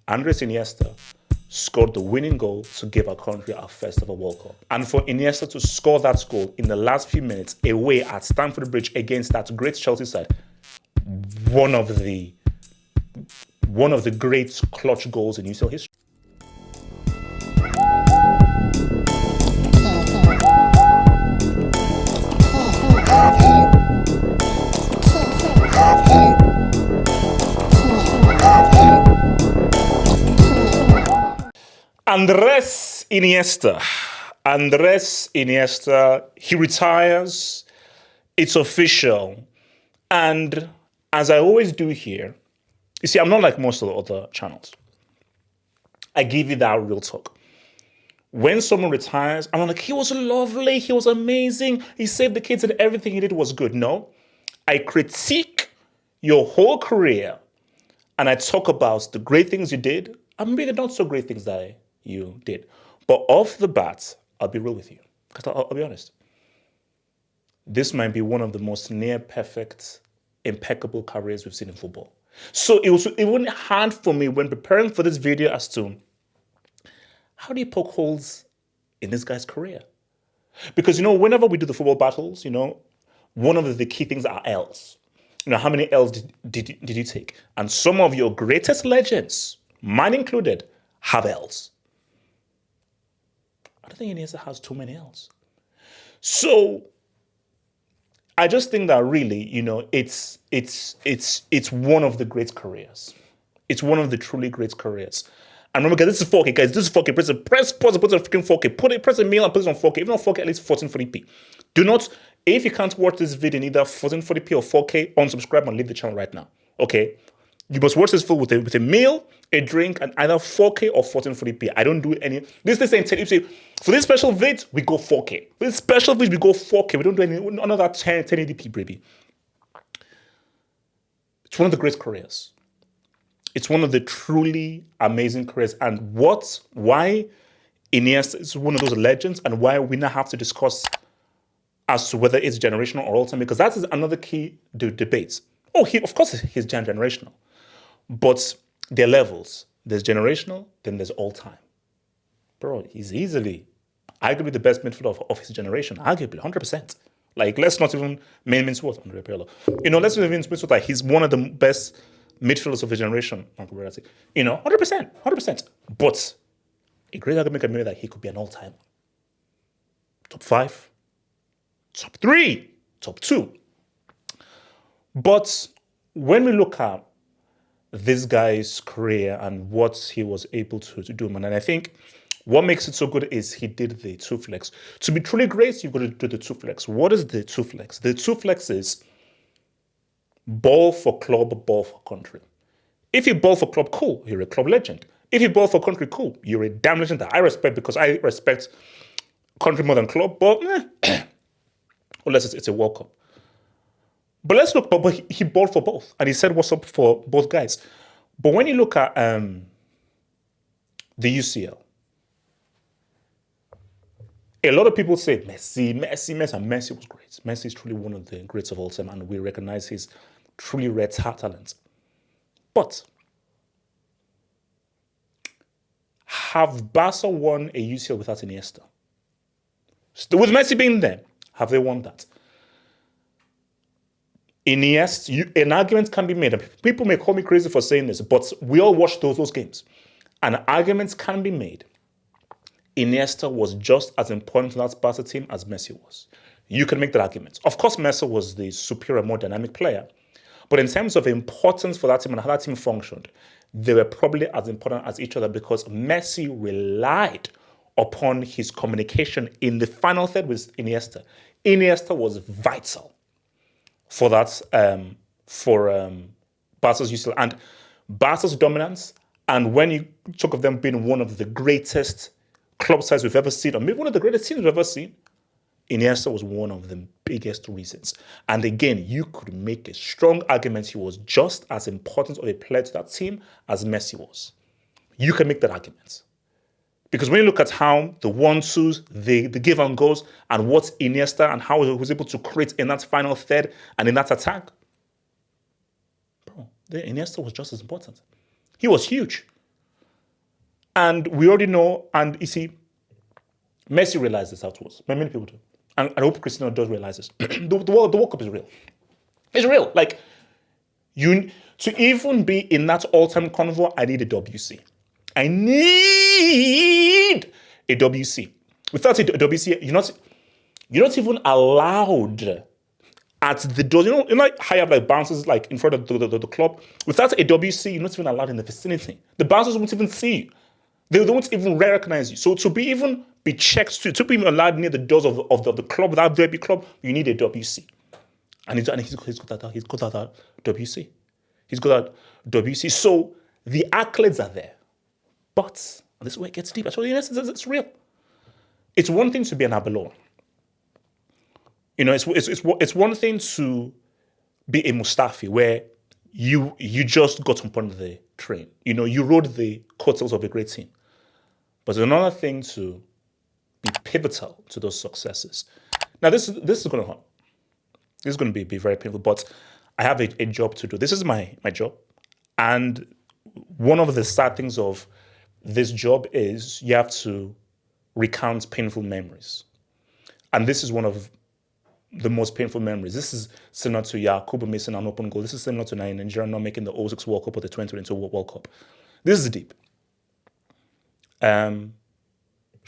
Andres Iniesta scored the winning goal to give our country our first ever World Cup. And for Iniesta to score that goal in the last few minutes away at Stamford Bridge against that great Chelsea side, one of the great clutch goals in UCL history. Andres Iniesta, he retires. It's official. And as I always do here, you see, I'm not like most of the other channels. I give you that real talk. When someone retires, I'm like, he was lovely, he was amazing, he saved the kids and everything he did was good. No, I critique your whole career and I talk about the great things you did and maybe the not so great things that you did. But off the bat, I'll be real with you, because I'll be honest. This might be one of the most near perfect, impeccable careers we've seen in football. So it wasn't hard for me when preparing for this video as to how do you poke holes in this guy's career? Because, whenever we do the football battles, one of the key things are L's. How many L's did you take? And some of your greatest legends, mine included, have L's. I don't think Iniesta has too many L's. So I just think that really, it's one of the great careers. It's one of the truly great careers. And remember, guys, this is 4K, guys. This is 4K. Press pause and put it on freaking 4K. Press a mail and put it on 4K. If not 4K, at least 1440p. Do not, if you can't watch this video in either 1440p or 4K, unsubscribe and leave the channel right now. Okay? You must watch this film with a meal, a drink, and either 4K or 1440p. I don't do any. This ain't 10. You see, for this special vid, we go 4K. For this special vid, we go 4K. We don't do none of that 1080p, baby. It's one of the great careers. It's one of the truly amazing careers. And why Iniesta is one of those legends and why we now have to discuss as to whether it's generational or all-time, because that is another key debate. Oh, of course he's generational. But there are levels. There's generational, then there's all-time. Bro, he's easily, arguably the best midfielder of his generation. Arguably, 100%. Like, let's not even mince words, Andre Pirlo. Let's not even mince words that he's one of the best midfielders of his generation. 100%. 100%. But a great argument can be made that he could be an all-time. Top 5, top 3, top 2. But when we look at this guy's career and what he was able to do, man, and I think what makes it so good is he did the 2 flex. To be truly great, you've got to do the 2 flex. What is the 2 flex? The 2 flex is ball for club, ball for country. If you ball for club, cool, you're a club legend. If you ball for country, cool, you're a damn legend that I respect, because I respect country more than club, but unless it's a World Cup. But let's look, but he balled for both. And he said what's up for both guys. But when you look at the UCL, a lot of people say Messi, and Messi was great. Messi is truly one of the greats of all time, and we recognize his truly rare talent. But have Barca won a UCL without Iniesta? With Messi being there, have they won that? Iniesta, an argument can be made. People may call me crazy for saying this, but we all watched those games. And arguments can be made. Iniesta was just as important to that Barca team as Messi was. You can make that argument. Of course, Messi was the superior, more dynamic player. But in terms of importance for that team and how that team functioned, they were probably as important as each other, because Messi relied upon his communication in the final third with Iniesta. Iniesta was vital for that, Barca's UCL and Barca's dominance. And when you talk of them being one of the greatest club sides we've ever seen, or maybe one of the greatest teams we've ever seen, Iniesta was one of the biggest reasons. And again, you could make a strong argument he was just as important of a player to that team as Messi was. You can make that argument. Because when you look at how the 1-2s, the give and goes, and what Iniesta and how he was able to create in that final third and in that attack, bro, Iniesta was just as important. He was huge. And we already know, and you see, Messi realized this afterwards. Many people do. And I hope Cristiano does realize this. The World Cup is real. It's real. Like, to even be in that all-time convo, I need a WC. I need a WC. Without a WC, you're not even allowed at the doors. Like high up like bouncers like in front of the club. Without a WC, you're not even allowed in the vicinity. The bouncers won't even see you. They don't even recognize you. So to be checked, to be allowed near the doors of the club, that VIP club, you need a WC. And he's got that WC. He's got that WC. So the accolades are there. But, and this is where it gets deep. I told you, it's real. It's one thing to be an Abelor. It's one thing to be a Mustafi where you just got on the train. You rode the coattails of a great team. But it's another thing to be pivotal to those successes. Now, this is going to hurt. This is going to be very painful, but I have a job to do. This is my job. And one of the sad things of this job is you have to recount painful memories. And this is one of the most painful memories. This is similar to Yakubu missing an open goal. This is similar to Nigeria not making the 06 World Cup or the 2022 World Cup. This is deep. Shout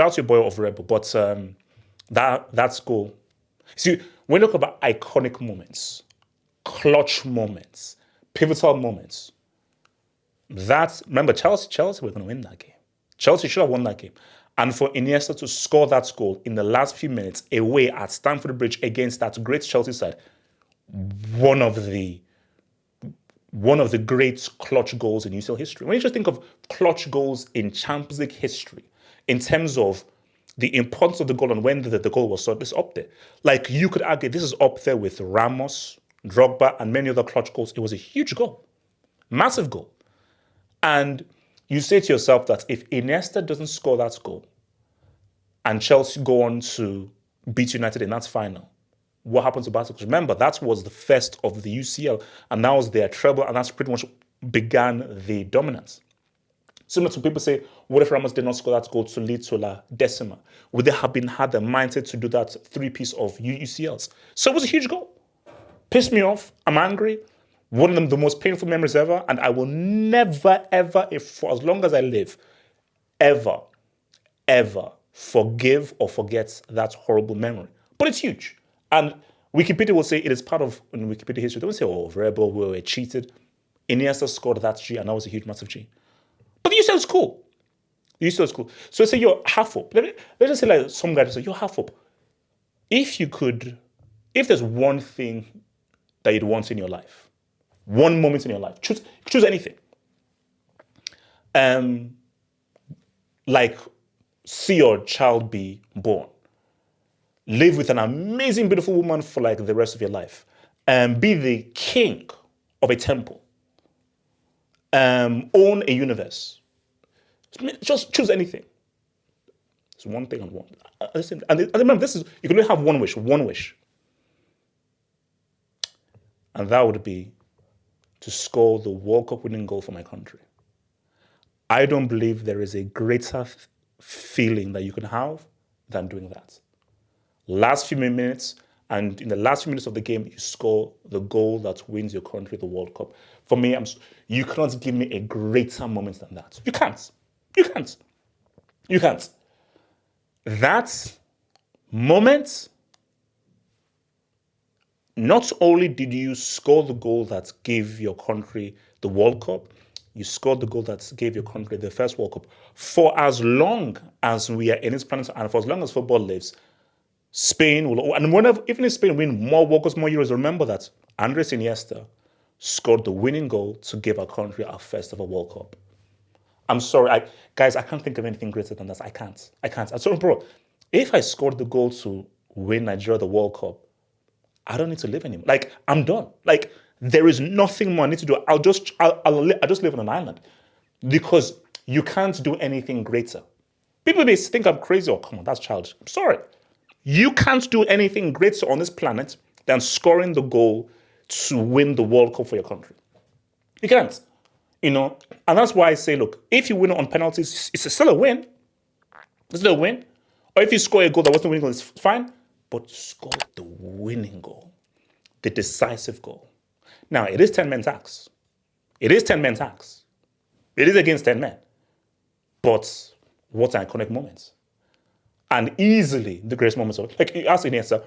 out to your boy of Rebel, but that's cool. See, when you talk about iconic moments, clutch moments, pivotal moments, remember, Chelsea were going to win that game. Chelsea should have won that game. And for Iniesta to score that goal in the last few minutes away at Stamford Bridge against that great Chelsea side, one of the great clutch goals in UCL history. When you just think of clutch goals in Champions League history, in terms of the importance of the goal and when the goal was scored, it's up there. Like, you could argue this is up there with Ramos, Drogba, and many other clutch goals. It was a huge goal. Massive goal. And you say to yourself that if Iniesta doesn't score that goal and Chelsea go on to beat United in that final, what happens to Barca? Because remember, that was the first of the UCL, and that was their treble, and that's pretty much began the dominance. Similar to people say, what if Ramos did not score that goal to lead to La Decima? Would they have had the mindset to do that three-piece of UCLs? So it was a huge goal. Pissed me off. I'm angry. One of them, the most painful memories ever, and I will never, ever, for as long as I live, ever forgive or forget that horrible memory. But it's huge. And Wikipedia will say it is part of Wikipedia history. They won't say, Rebel, we were cheated. Iniesta scored that G, and that was a huge, massive G. But the UCL is cool. The UCL is cool. So say you're half up. Let's just say like some guy just say, you're half up. If there's one thing that you'd want in your life, one moment in your life, choose anything. Like, see your child be born. Live with an amazing, beautiful woman for like the rest of your life. Be the king of a temple. Own a universe. Just choose anything. It's one thing and one. And remember, you can only have one wish. And that would be to score the World Cup winning goal for my country. I don't believe there is a greater feeling that you can have than doing that. Last few minutes, and in the last few minutes of the game, you score the goal that wins your country the World Cup. For me, you cannot give me a greater moment than that. You can't. That moment, not only did you score the goal that gave your country the World Cup, you scored the goal that gave your country the first World Cup. For as long as we are in this planet and for as long as football lives, Spain will, and even if Spain win more World Cups, more Euros, remember that Andres Iniesta scored the winning goal to give our country our first ever World Cup. I'm sorry, guys, I can't think of anything greater than that. I can't. I'm sorry, bro. If I scored the goal to win Nigeria the World Cup, I don't need to live anymore. Like, I'm done. Like, there is nothing more I need to do. I'll just live on an island because you can't do anything greater. People may think I'm crazy. Oh, come on, that's childish. I'm sorry. You can't do anything greater on this planet than scoring the goal to win the World Cup for your country. You can't. And And that's why I say, look, if you win on penalties, it's still a win. It's still a win. Or if you score a goal that wasn't a winning goal, it's fine. But score the winning goal, the decisive goal. Now, it is 10 men tax. It is 10 men tax. It is against 10 men. But what an iconic moment. And easily the greatest moments of, like you asked Iniesta,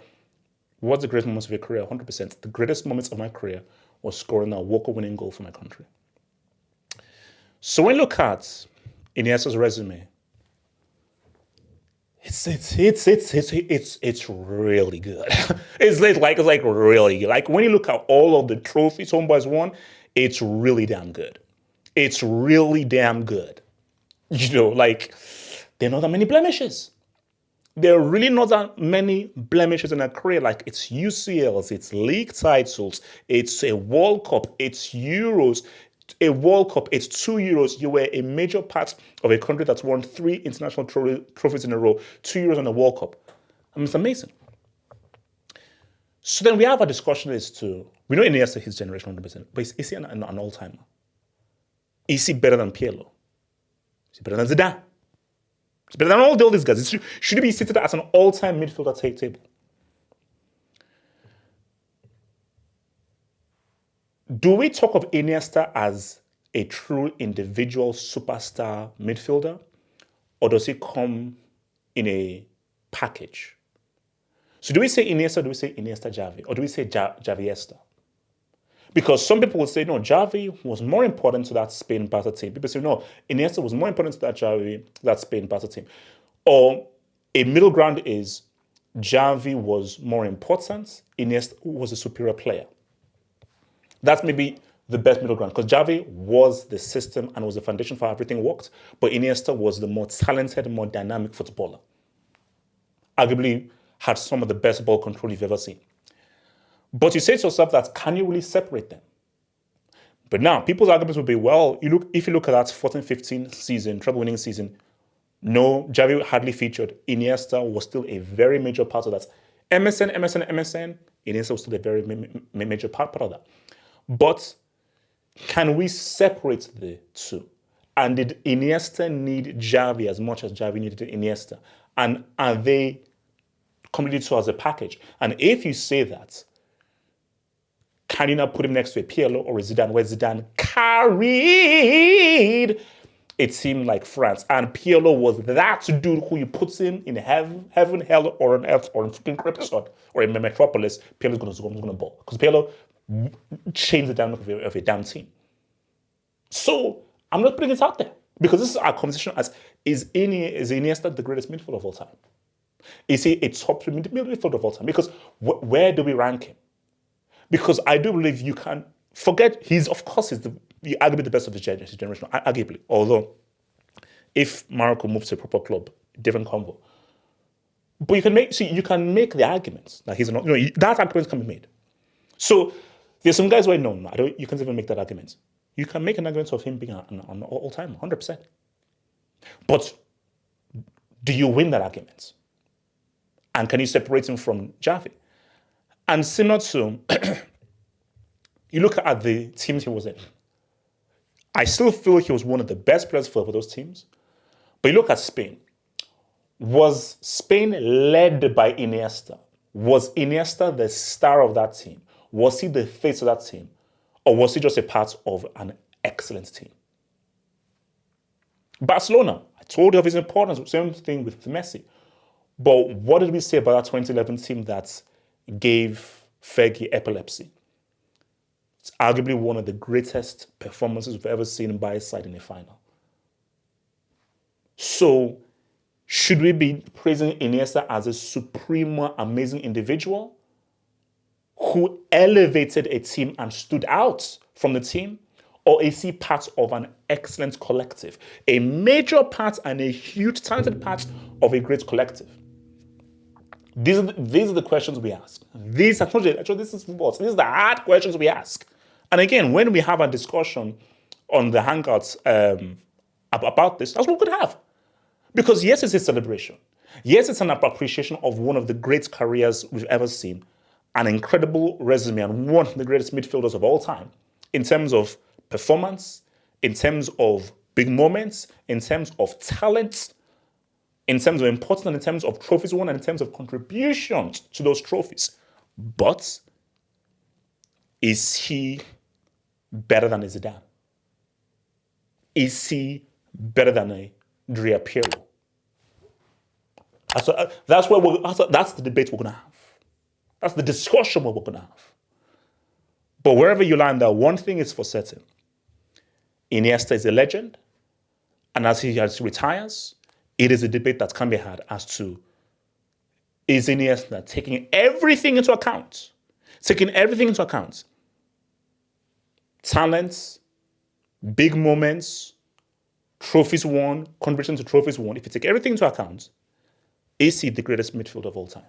what's the greatest moments of your career? 100%. The greatest moments of my career was scoring a walk-winning goal for my country. So when you look at Iniesta's resume, it's really good. it's like really good. Like when you look at all of the trophies Homeboy's won, it's really damn good. It's really damn good. You know, like there are not that many blemishes. There are really not that many blemishes in a career. Like it's UCLs, it's league titles, it's a World Cup, it's Euros, a World Cup, it's 2 Euros. You were a major part of a country that's won 3 international trophies in a row, 2 Euros and a World Cup. I mean, it's amazing. So then we have a discussion as to, we know Iniesta his generation 100%, but is he an all-timer? Is he better than Pirlo? Is he better than Zidane? Is he better than all these guys? Should he be seated as an all-time midfielder table? Do we talk of Iniesta as a true individual superstar midfielder? Or does he come in a package? So do we say Iniesta, do we say Iniesta Xavi? Or do we say Xaviesta? Because some people will say, no, Xavi was more important to that Spain-Barca team. People say, no, Iniesta was more important to that Spain-Barca team. Or a middle ground is Xavi was more important, Iniesta was a superior player. That's maybe the best middle ground because Xavi was the system and was the foundation for how everything worked, but Iniesta was the more talented, more dynamic footballer. Arguably had some of the best ball control you've ever seen. But you say to yourself that, can you really separate them? But now, people's arguments would be, well, if you look at that 14-15 season, treble-winning season, no, Xavi hardly featured. Iniesta was still a very major part of that. MSN, Iniesta was still a very major part of that. But can we separate the two? And did Iniesta need Xavi as much as Xavi needed Iniesta? And are they completely two as a package? And if you say that, can you now put him next to a Pirlo or a Zidane, where Zidane carried a team like France, and Pirlo was that dude who you put him in heaven, hell, or on earth, or in freaking Krypton, or in Metropolis, Pirlo's going to ball. Because Pirlo changed the dynamic of a damn team. So I'm not putting it out there because this is our conversation as is Iniesta the greatest midfielder of all time? Is he a top midfielder of all time? Because where do we rank him? Because I do believe you can forget arguably the best of his generation, arguably. Although if Morocco moves to a proper club, different combo. But you can make the arguments that he's not. That argument can be made. So there's some guys who you can't even make that argument. You can make an argument of him being an all-time, 100%. But do you win that argument? And can you separate him from Xavi? And similar to, you look at the teams he was in. I still feel he was one of the best players for those teams. But you look at Spain. Was Spain led by Iniesta? Was Iniesta the star of that team? Was he the face of that team? Or was he just a part of an excellent team? Barcelona, I told you of his importance, same thing with Messi. But what did we say about that 2011 team that gave Fergie epilepsy? It's arguably one of the greatest performances we've ever seen by his side in a final. So, should we be praising Iniesta as a supreme, amazing individual who elevated a team and stood out from the team? Or is he part of an excellent collective? A major part and a huge, talented part of a great collective? These are the questions we ask. This is football. These are the hard questions we ask. And again, when we have a discussion on the Hangouts about this, that's what we could have. Because yes, it's a celebration. Yes, it's an appreciation of one of the great careers we've ever seen, an incredible resume, and one of the greatest midfielders of all time in terms of performance, in terms of big moments, in terms of talent, in terms of importance, and in terms of trophies won, and in terms of contributions to those trophies. But is he better than a Zidane? Is he better than a Drea Pirlo? That's the debate we're going to have. That's the discussion we're going to have. But wherever you land there, one thing is for certain. Iniesta is a legend. And as he retires, it is a debate that can be had as to, is Iniesta taking everything into account? Talents, big moments, trophies won, contribution to trophies won. If you take everything into account, is he the greatest midfielder of all time?